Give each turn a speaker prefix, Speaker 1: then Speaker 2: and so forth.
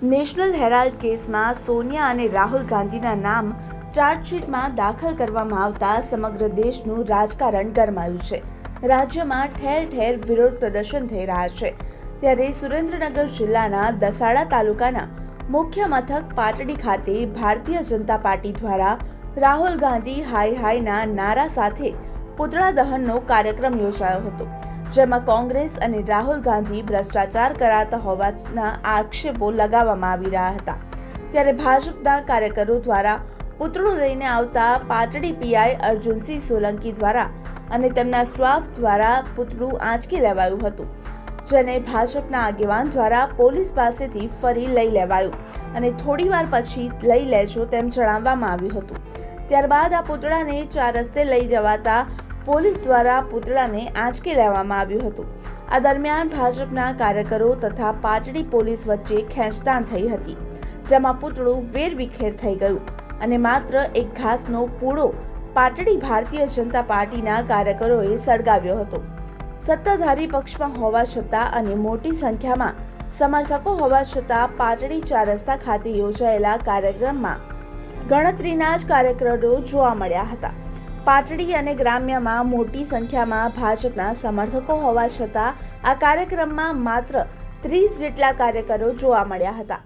Speaker 1: National Herald કેસમાં સોનિયા અને રાહુલ ગાંધીના નામ ચાર્જશીટમાં દાખલ કરવામાં આવતા સમગ્ર દેશનું રાજકારણ ગરમાયું છે. રાજ્યમાં ઠેર ઠેર વિરોધ પ્રદર્શન થઈ રહ્યા છે. ત્યારે સુરેન્દ્રનગર જિલ્લાના દસાડા તાલુકાના મુખ્ય મથક પાટડી ખાતે ભારતીય જનતા પાર્ટી દ્વારા રાહુલ ગાંધી હાય હાયના નારા સાથે પૂતળા દહનનો કાર્યક્રમ યોજાયો હતો, જેમાં કોંગ્રેસ અને રાહુલ ગાંધી ભ્રષ્ટાચાર કરાતા હોવાના આક્ષેપો લગાવવામાં આવી રહ્યા હતા. ત્યારે ભાજપના કાર્યકરો દ્વારા પૂતળું લઈને આવતા પાટડી પીઆઈ અર્જુનસિંહ સોલંકી દ્વારા અને તેમના સ્ટાફ દ્વારા પૂતળું આંચકી લેવાયું હતું, જેને ભાજપના આગેવાન દ્વારા પોલીસ પાસેથી ફરી લઈ લેવાયું અને થોડીવાર પછી લઈ લેજો તેમ જણાવવામાં આવ્યું હતું. ત્યારબાદ આ પૂતળાને 4 રસ્તે લઈ જવાતા પોલીસ દ્વારા પૂતળાને આંચકી લેવામાં આવ્યું હતું. આ દરમિયાન ભાજપના કાર્યકરો તથા પાટડી પોલીસ વચ્ચે ખેંચતાણ થઈ હતી, જેમાં પૂતળું વેરવિખેર થઈ ગયું અને માત્ર એક ઘાસનો પૂળો પાટડી ભારતીય જનતા પાર્ટીના કાર્યકરોએ સળગાવ્યો હતો. સત્તાધારી પક્ષમાં હોવા છતાં અને મોટી સંખ્યામાં સમર્થકો હોવા છતાં પાટડી 4 રસ્તા ખાતે યોજાયેલા કાર્યક્રમમાં ગણતરીના જ કાર્યકરો જોવા મળ્યા હતા. પાટડી અને ગ્રામ્યમાં મોટી સંખ્યામાં ભાજપના સમર્થકો હોવા છતાં આ કાર્યક્રમમાં માત્ર 30 જેટલા કાર્યકરો જોવા મળ્યા હતા.